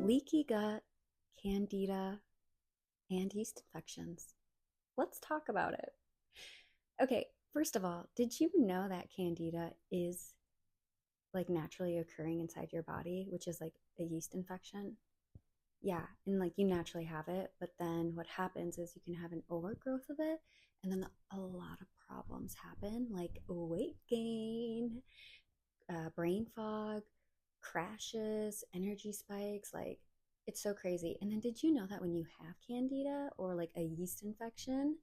Leaky gut, candida, and yeast infections. Let's talk about it. Okay, first of all, did you know that candida is like naturally occurring inside your body, which is like a yeast infection? Yeah, and like you naturally have it, but then what happens is you can have an overgrowth of it, and then a lot of problems happen, like weight gain, brain fog, crashes, energy spikes. Like, it's so crazy. And then, did you know that when you have candida or like a yeast infection,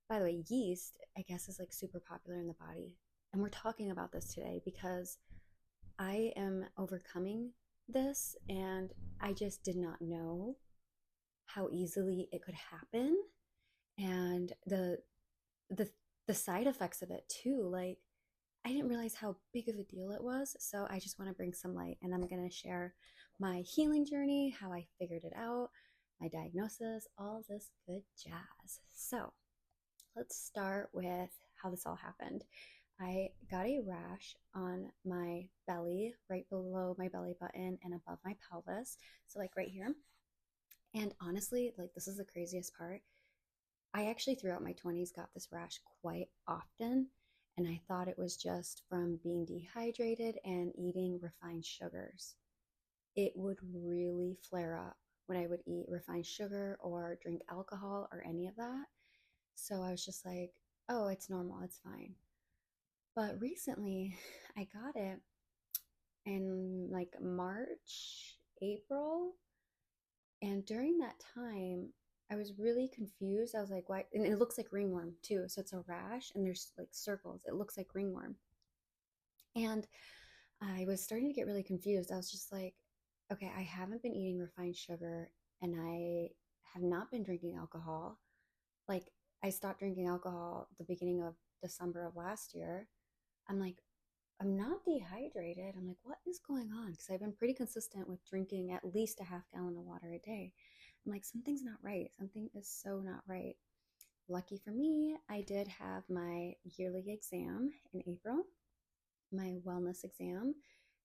by the way, yeast, I guess, is like super popular in the body. And we're talking about this today because I am overcoming this and I just did not know how easily it could happen and the the side effects of it too. Like, I didn't realize how big of a deal it was. So I just want to bring some light and I'm going to share my healing journey, how I figured it out, my diagnosis, all this good jazz. So let's start with how this all happened. I got a rash on my belly, right below my belly button and above my pelvis. So, like right here. And honestly, like, this is the craziest part. I actually, throughout my 20s, got this rash quite often, and I thought it was just from being dehydrated and eating refined sugars. It would really flare up when I would eat refined sugar or drink alcohol or any of that. So I was just like, oh, it's normal, it's fine. But recently, I got it in like March, April, and during that time, I was really confused. I was like, why? And it looks like ringworm too. So it's a rash and there's like circles. It looks like ringworm. And I was starting to get really confused. I was just like, okay, I haven't been eating refined sugar and I have not been drinking alcohol. Like, I stopped drinking alcohol at the beginning of December of last year. I'm like, I'm not dehydrated. I'm like, what is going on? Because I've been pretty consistent with drinking at least a half gallon of water a day. I'm like, something's not right. Something is so not right. Lucky for me, I did have my yearly exam in April, my wellness exam.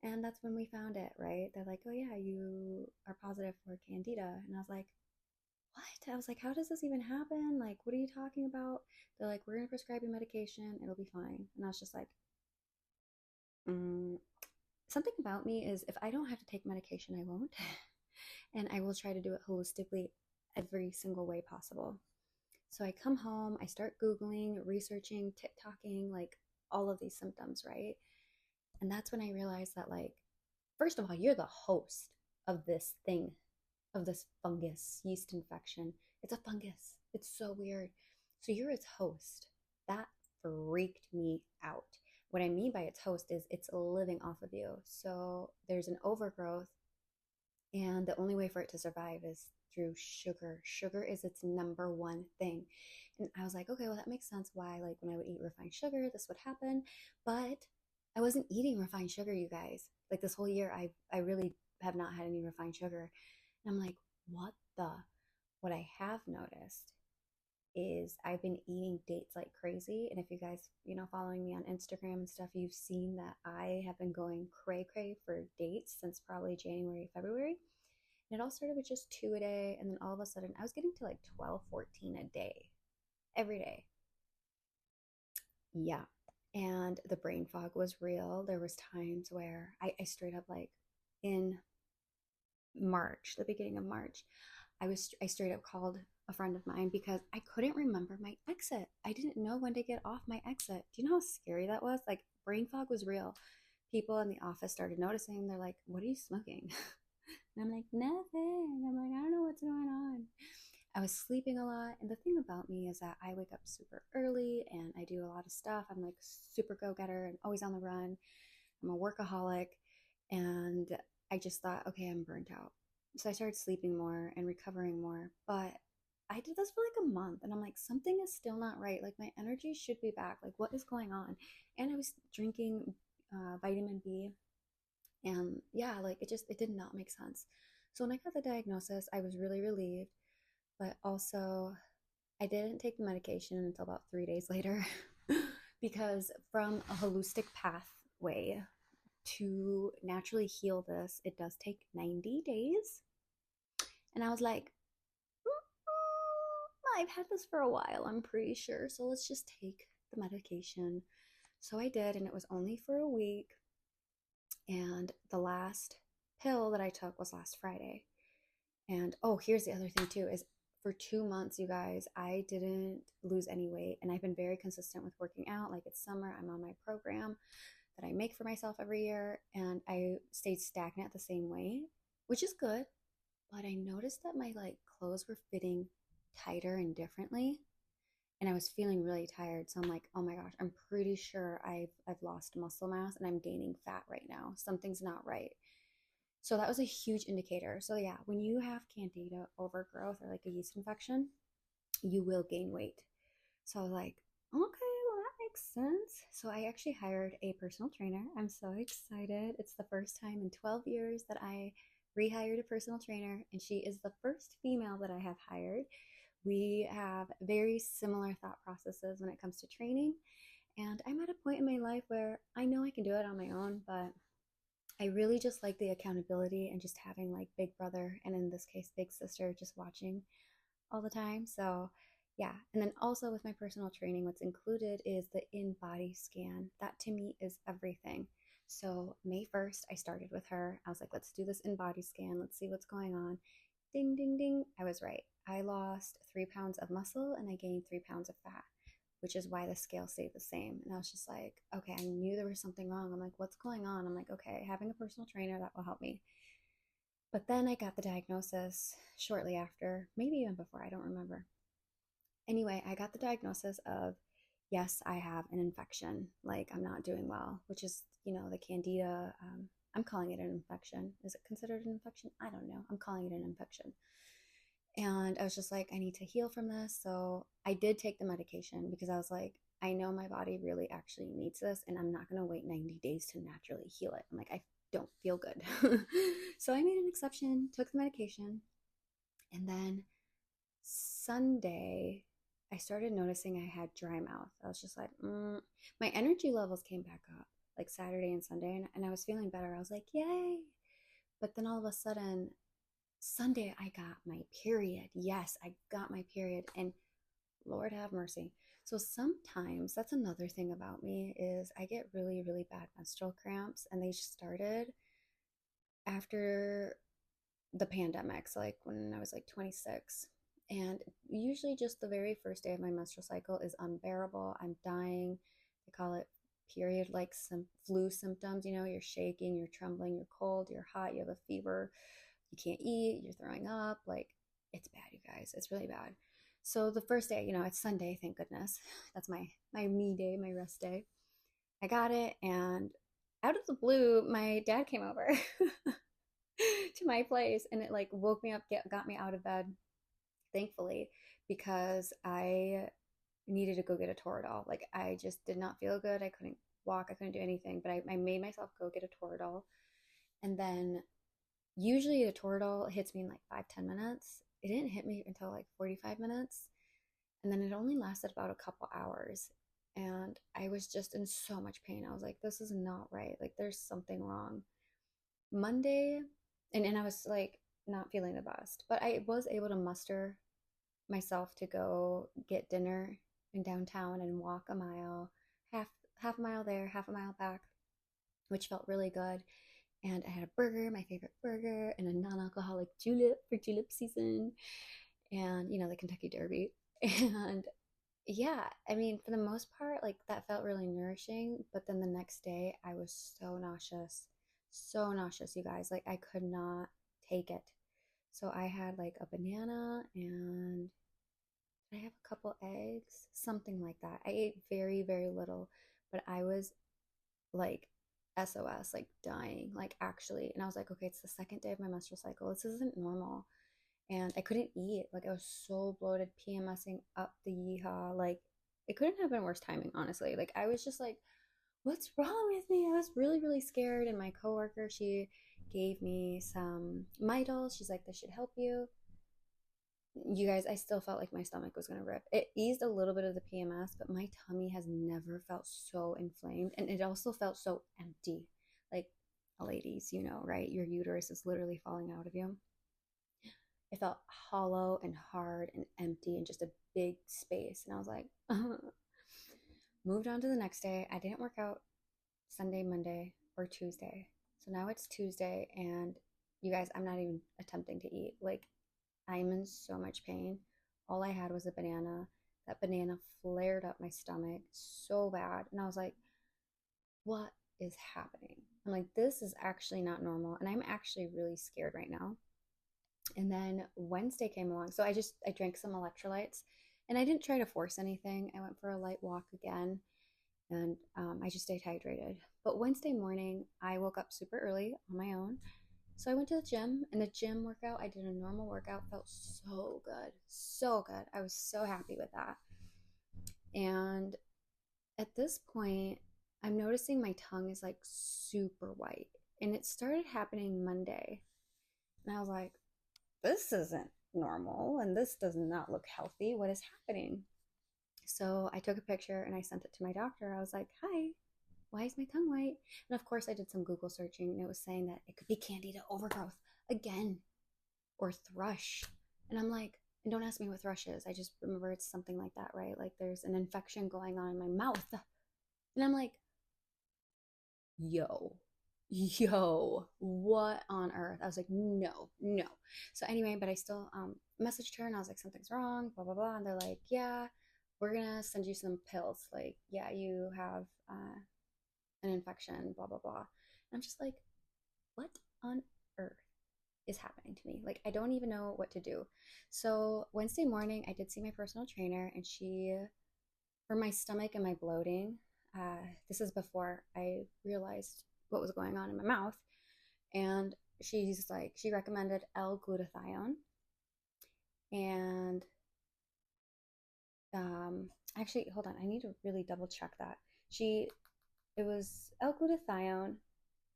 And that's when we found it, right? They're like, oh, yeah, you are positive for candida. And I was like, what? I was like, how does this even happen? Like, what are you talking about? They're like, we're going to prescribe you medication. It'll be fine. And I was just like, mm, something about me is if I don't have to take medication, I won't. And I will try to do it holistically every single way possible. So I come home, I start Googling, researching, TikToking, like all of these symptoms, right? And that's when I realized that, like, first of all, you're the host of this thing, of this fungus, yeast infection. It's a fungus. It's so weird. So you're its host. That freaked me out. What I mean by its host is it's living off of you. So there's an overgrowth, and the only way for it to survive is through sugar. Sugar is its number one thing. And I was like, okay, well, that makes sense why, like, when I would eat refined sugar, this would happen. But I wasn't eating refined sugar, you guys. Like, this whole year, I really have not had any refined sugar. And I'm like, what the? What I have noticed is I've been eating dates like crazy. And if you guys, following me on Instagram and stuff, you've seen that I have been going cray cray for dates since probably January, February. And it all started with just two a day. And then all of a sudden, I was getting to like 12, 14 a day, every day. Yeah. And the brain fog was real. There was times where I straight up, like, in March, the beginning of March, I straight up called a friend of mine because I couldn't remember my exit. I didn't know when to get off my exit. Do you know how scary that was? Like, brain fog was real. People in the office started noticing. They're like, "What are you smoking?" And I'm like, "Nothing." I'm like, "I don't know what's going on." I was sleeping a lot. And the thing about me is that I wake up super early and I do a lot of stuff. I'm like super go-getter and always on the run. I'm a workaholic. And I just thought, okay, I'm burnt out. So I started sleeping more and recovering more. But I did this for like a month and I'm like, something is still not right. Like, my energy should be back. Like, what is going on? And I was drinking vitamin B. And yeah, like, it did not make sense. So when I got the diagnosis, I was really relieved. But also, I didn't take the medication until about 3 days later because from a holistic pathway to naturally heal this, it does take 90 days. And I was like, I've had this for a while, I'm pretty sure. So let's just take the medication. So I did, and it was only for a week. And the last pill that I took was last Friday. And oh, here's the other thing too is for 2 months, you guys, I didn't lose any weight. And I've been very consistent with working out. Like it's summer, I'm on my program that I make for myself every year. And I stayed stagnant at the same weight, which is good. But I noticed that my like clothes were fitting tighter and differently. And I was feeling really tired. So I'm like, oh my gosh, I'm pretty sure I've lost muscle mass and I'm gaining fat right now. Something's not right. So that was a huge indicator. So yeah, when you have candida overgrowth or like a yeast infection, you will gain weight. So I was like, okay, well that makes sense. So I actually hired a personal trainer. I'm so excited. It's the first time in 12 years that I rehired a personal trainer, and she is the first female that I have hired. We have very similar thought processes when it comes to training. And I'm at a point in my life where I know I can do it on my own, but I really just like the accountability and just having like big brother, and in this case, big sister, just watching all the time. So, yeah. And then also with my personal training, what's included is the in body scan. That to me is everything. So, May 1st, I started with her. I was like, let's do this in body scan. Let's see what's going on. Ding, ding, ding. I was right. I lost 3 pounds of muscle and I gained 3 pounds of fat, which is why the scale stayed the same. And I was just like, okay, I knew there was something wrong. I'm like, what's going on? I'm like, okay, having a personal trainer, that will help me. But then I got the diagnosis shortly after, maybe even before, I don't remember. Anyway, I got the diagnosis of, yes, I have an infection. Like, I'm not doing well, which is, the candida. I'm calling it an infection. Is it considered an infection? I don't know. I'm calling it an infection. And I was just like, I need to heal from this. So I did take the medication because I was like, I know my body really actually needs this, and I'm not going to wait 90 days to naturally heal it. I'm like, I don't feel good. So I made an exception, took the medication. And then Sunday, I started noticing I had dry mouth. I was just like, my energy levels came back up like Saturday and Sunday, and I was feeling better. I was like, yay. But then all of a sudden, Sunday, I got my period. Yes, I got my period. And Lord have mercy. So sometimes that's another thing about me is I get really, really bad menstrual cramps, and they started after the pandemic. So like when I was like 26. And usually just the very first day of my menstrual cycle is unbearable. I'm dying. They call it period like some flu symptoms. You're shaking, you're trembling, you're cold, you're hot, you have a fever, you can't eat, you're throwing up. Like, it's bad, you guys. It's really bad. So the first day, it's Sunday, thank goodness. That's my me day, my rest day. I got it, and out of the blue, my dad came over to my place, and it like woke me up, got me out of bed, thankfully, because I needed to go get a Toradol. Like, I just did not feel good. I couldn't walk, I couldn't do anything, but I made myself go get a Toradol. And then usually a Toradol hits me in like 5-10 minutes. It didn't hit me until like 45 minutes. And then it only lasted about a couple hours. And I was just in so much pain. I was like, this is not right. Like, there's something wrong. Monday, and I was like not feeling the best, but I was able to muster myself to go get dinner in downtown and walk a mile, half a mile there, half a mile back, which felt really good. And I had a burger, my favorite burger, and a non-alcoholic julep for julep season, and the Kentucky Derby. And yeah, I mean, for the most part, like that felt really nourishing. But then the next day, I was so nauseous, you guys. Like, I could not take it. So I had like a banana, and I have a couple eggs, something like that. I ate very, very little, but I was like SOS, like dying, like actually. And I was like, okay, it's the second day of my menstrual cycle. This isn't normal. And I couldn't eat. Like, I was so bloated, PMSing up the yeehaw. Like, it couldn't have been worse timing, honestly. Like, I was just like, what's wrong with me? I was really, really scared. And my coworker, she gave me some Midol. She's like, this should help you. You guys, I still felt like my stomach was going to rip. It eased a little bit of the PMS, but my tummy has never felt so inflamed. And it also felt so empty. Like, ladies, you know, right? Your uterus is literally falling out of you. It felt hollow and hard and empty and just a big space. And I was like, moved on to the next day. I didn't work out Sunday, Monday, or Tuesday. So now it's Tuesday, and you guys, I'm not even attempting to eat. Like, I'm in so much pain. All I had was a banana. That banana flared up my stomach so bad. And I was like, what is happening? I'm like, this is actually not normal. And I'm actually really scared right now. And then Wednesday came along. So I drank some electrolytes and I didn't try to force anything. I went for a light walk again and I just stayed hydrated. But Wednesday morning, I woke up super early on my own. So I went to the gym, and the gym workout, I did a normal workout, felt so good. So good. I was so happy with that. And at this point, I'm noticing my tongue is like super white. And it started happening Monday. And I was like, this isn't normal and this does not look healthy. What is happening? So I took a picture and I sent it to my doctor. I was like, hi, why is my tongue white? And of course, I did some Google searching and it was saying that it could be Candida overgrowth again or thrush. And I'm like, and don't ask me what thrush is. I just remember it's something like that, right? Like there's an infection going on in my mouth. And I'm like, yo, what on earth? I was like, no, no. So anyway, but I still messaged her and I was like, something's wrong, blah, blah, blah. And they're like, yeah, we're going to send you some pills. Like, yeah, you have an infection, blah, blah, blah. And I'm just like, what on earth is happening to me? Like, I don't even know what to do. So Wednesday morning, I did see my personal trainer and she, for my stomach and my bloating, this is before I realized what was going on in my mouth. And she's like, she recommended L-glutathione. And actually, hold on, I need to really double check that. It was L-glutathione.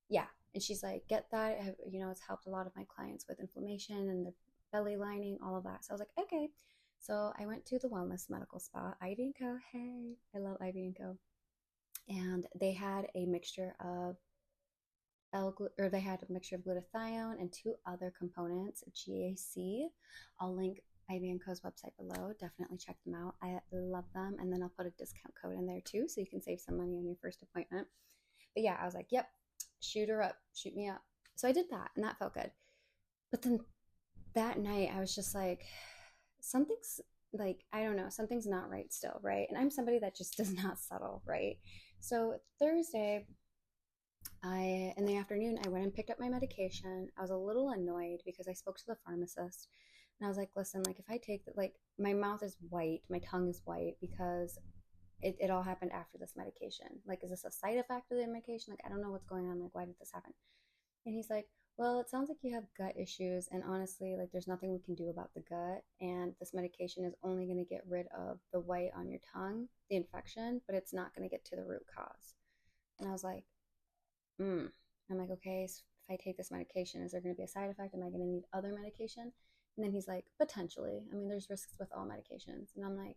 Yeah. And she's like, get that. You know, it's helped a lot of my clients with inflammation and the belly lining, all of that. So I was like, okay. So I went to the Wellness Medical Spa, Ivy & Co. Hey, I love Ivy & Co. And they had a mixture of they had a mixture of glutathione and two other components, G.A.C. I'll link Ivy & Co.'s website below. Definitely check them out. I love them. And then I'll put a discount code in there too, so you can save some money on your first appointment. But yeah, I was like, yep, shoot her up, shoot me up. So I did that, and that felt good. But then that night, I was just like, something's like, I don't know, something's not right still, right? And I'm somebody that just does not settle, right? So Thursday, in the afternoon, I went and picked up my medication. I was a little annoyed because I spoke to the pharmacist and I was like, listen, like if I take that, like my mouth is white, my tongue is white because it all happened after this medication. Like, is this a side effect of the medication? Like, I don't know what's going on. Like, why did this happen? And he's like, well, it sounds like you have gut issues. And honestly, like there's nothing we can do about the gut. And this medication is only going to get rid of the white on your tongue, the infection, but it's not going to get to the root cause. And I was like, I'm like, okay, so if I take this medication, is there going to be a side effect? Am I going to need other medication? And then he's like, potentially. I mean, there's risks with all medications. And I'm like,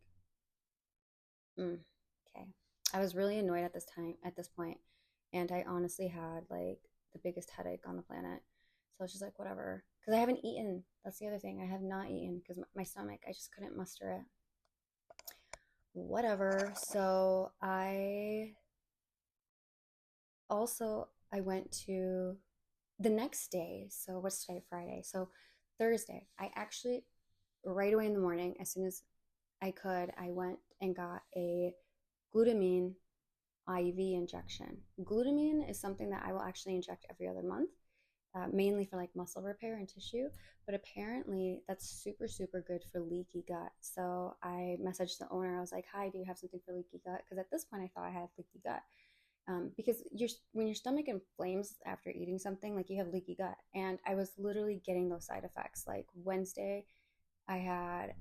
okay. I was really annoyed at this point, and I honestly had like the biggest headache on the planet. So I was just like, whatever. Because I haven't eaten. That's the other thing. I have not eaten because my stomach, I just couldn't muster it. Whatever. So I went to the next day. So what's today? Friday. So Thursday, I actually right away in the morning, as soon as I could, I went and got a glutamine IV injection. Glutamine is something that I will actually inject every other month, mainly for like muscle repair and tissue. But apparently that's super, super good for leaky gut. So I messaged the owner. I was like, hi, do you have something for leaky gut? Because at this point I thought I had leaky gut. Because when your stomach inflames after eating something, like you have leaky gut. And I was literally getting those side effects. Like Wednesday, I had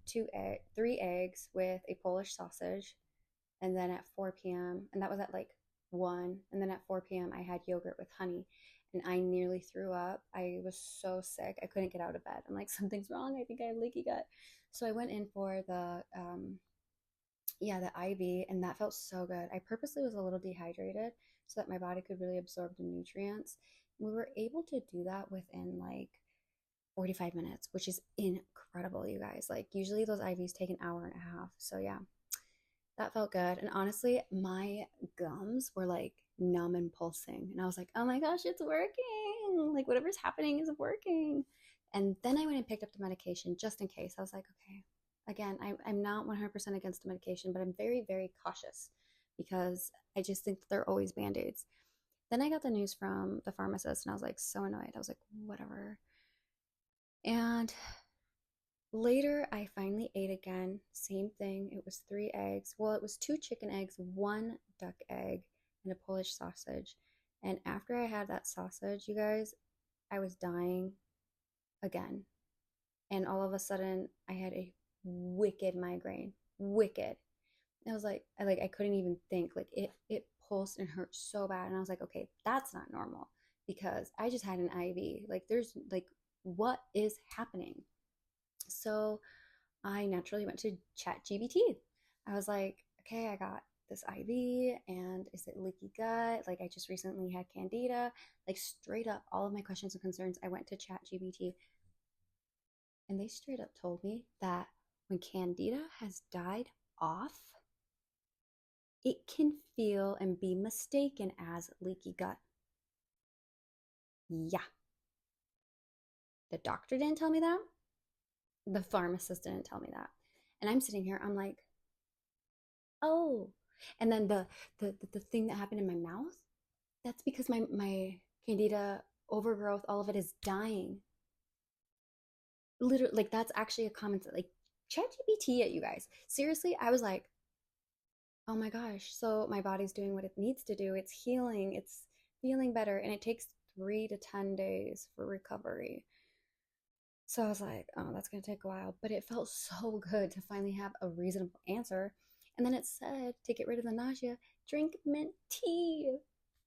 3 eggs with a Polish sausage. And then at 4 p.m., and that was at like 1, and then at 4 p.m., I had yogurt with honey. And I nearly threw up. I was so sick. I couldn't get out of bed. I'm like, something's wrong. I think I have leaky gut. So I went in for the IV, and that felt so good. I purposely was a little dehydrated so that my body could really absorb the nutrients. We were able to do that within like 45 minutes, which is incredible, you guys. Like, usually those IVs take an hour and a half. So, yeah, that felt good. And honestly, my gums were like numb and pulsing. And I was like, oh my gosh, it's working. Like, whatever's happening is working. And then I went and picked up the medication just in case. I was like, okay, again, I'm not 100% against the medication, but I'm very, very cautious because I just think that they're always band aids. Then I got the news from the pharmacist and I was like, so annoyed. I was like, whatever. And later, I finally ate again. Same thing. It was 3 eggs. Well, it was 2 chicken eggs, 1 duck egg, and a Polish sausage. And after I had that sausage, you guys, I was dying again. And all of a sudden, I had a wicked migraine. Wicked. I was like I couldn't even think. Like it pulsed and hurt so bad. And I was like, okay, that's not normal because I just had an IV. Like there's like what is happening? So I naturally went to ChatGPT. I was like, okay, I got this IV and is it leaky gut? Like I just recently had Candida. Like straight up, all of my questions and concerns, I went to ChatGPT and they straight up told me that when Candida has died off, it can feel and be mistaken as leaky gut. Yeah. The doctor didn't tell me that. The pharmacist didn't tell me that. And I'm sitting here, I'm like, oh. And then the thing that happened in my mouth, that's because my candida overgrowth, all of it is dying. Literally, like that's actually a comment. Like ChatGPT at you guys. Seriously, I was like, oh my gosh. So my body's doing what it needs to do. It's healing. It's feeling better, and it takes 3 to 10 days for recovery. So I was like, oh, that's going to take a while. But it felt so good to finally have a reasonable answer. And then it said to get rid of the nausea, drink mint tea.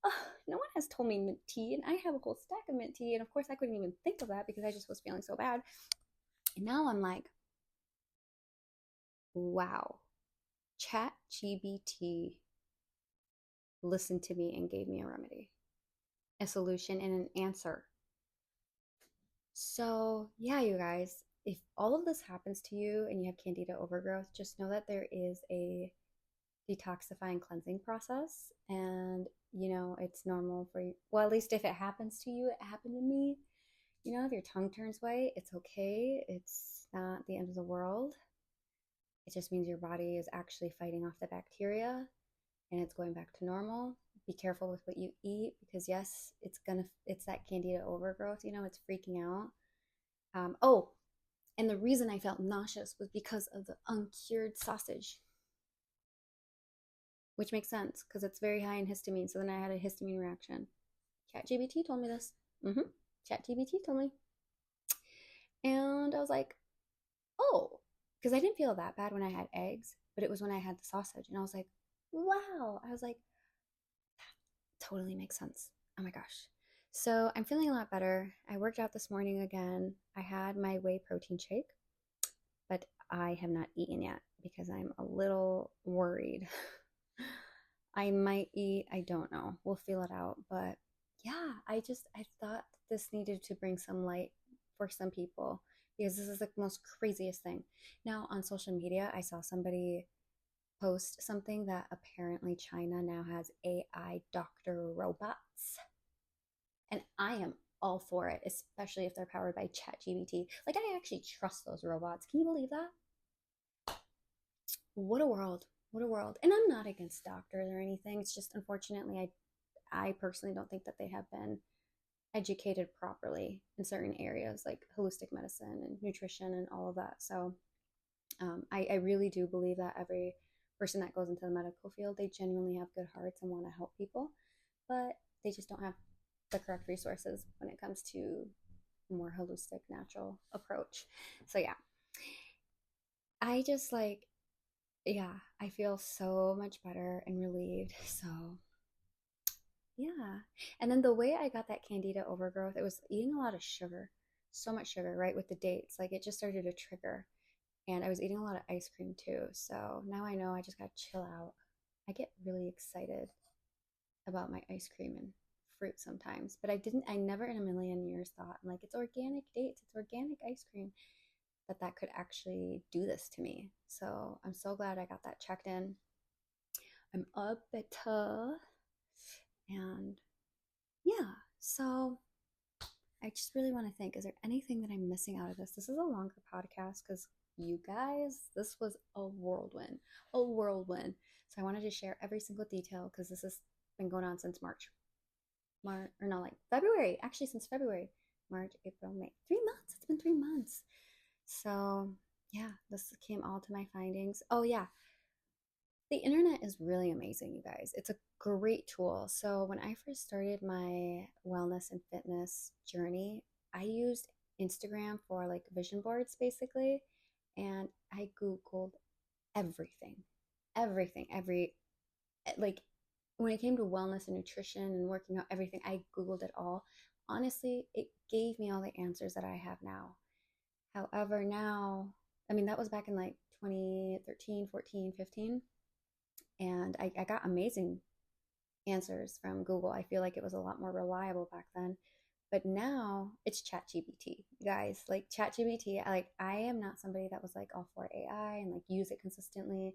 Oh, no one has told me mint tea, and I have a whole stack of mint tea. And of course, I couldn't even think of that because I just was feeling so bad. And now I'm like, wow, Chat GBT listened to me and gave me a remedy, a solution, and an answer. So, yeah, you guys, if all of this happens to you and you have candida overgrowth, just know that there is a detoxifying cleansing process. And, it's normal for you. Well, at least if it happens to you, it happened to me. If your tongue turns white, it's okay. It's not the end of the world. It just means your body is actually fighting off the bacteria and it's going back to normal. Be careful with what you eat because yes, it's that candida overgrowth, it's freaking out. Oh, and the reason I felt nauseous was because of the uncured sausage, which makes sense because it's very high in histamine. So then I had a histamine reaction. ChatGPT told me this. ChatGPT told me. And I was like, oh, because I didn't feel that bad when I had eggs, but it was when I had the sausage. And I was like, wow. I was like, that totally makes sense. Oh my gosh. So I'm feeling a lot better. I worked out this morning again. I had my whey protein shake, but I have not eaten yet because I'm a little worried. I might eat, I don't know. We'll feel it out. But yeah, I thought this needed to bring some light for some people because this is the most craziest thing. Now, on social media, I saw somebody post something that apparently China now has AI doctor robots. And I am all for it, especially if they're powered by ChatGPT. Like, I actually trust those robots. Can you believe that? What a world. What a world. And I'm not against doctors or anything. It's just, unfortunately, I personally don't think that they have been educated properly in certain areas like holistic medicine and nutrition and all of that. So I really do believe that every person that goes into the medical field, they genuinely have good hearts and want to help people, but they just don't have the correct resources when it comes to a more holistic, natural approach. So yeah, I just like, yeah, I feel so much better and relieved. So yeah. And then the way I got that candida overgrowth, it was eating a lot of sugar, so much sugar, right? With the dates, like it just started to trigger. And I was eating a lot of ice cream too. So now I know I just got to chill out. I get really excited about my ice cream and fruit sometimes, but I never in a million years thought, I'm like, it's organic dates, it's organic ice cream, that could actually do this to me. So I'm so glad I got that checked in. I'm up better. And yeah, so I just really want to think, is there anything that I'm missing out of this? This is a longer podcast because you guys, this was a whirlwind, a whirlwind. So I wanted to share every single detail because this has been going on since March, or not, like February, actually since February, March, April, May, 3 months. It's been 3 months. So yeah, this came all to my findings. Oh yeah, the internet is really amazing, you guys. It's a great tool. So when I first started my wellness and fitness journey, I used Instagram for like vision boards basically, and I Googled everything, every like when it came to wellness and nutrition and working out, everything, I Googled it all. Honestly, it gave me all the answers that I have now. However, now, I mean, that was back in like 2013, 14, 15. And I got amazing answers from Google. I feel like it was a lot more reliable back then. But now it's ChatGPT, guys. Like ChatGPT, I am not somebody that was like all for AI and like use it consistently.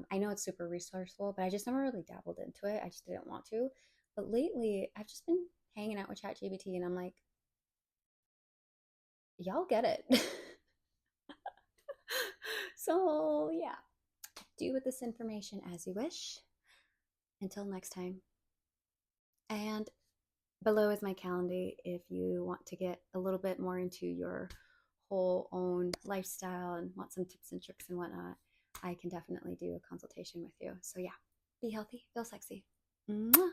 I know it's super resourceful, but I just never really dabbled into it. I just didn't want to. But lately, I've just been hanging out with ChatGPT, and I'm like, y'all get it. So yeah, do with this information as you wish. Until next time. And below is my calendar if you want to get a little bit more into your whole own lifestyle and want some tips and tricks and whatnot. I can definitely do a consultation with you. So yeah, be healthy, feel sexy. Mwah!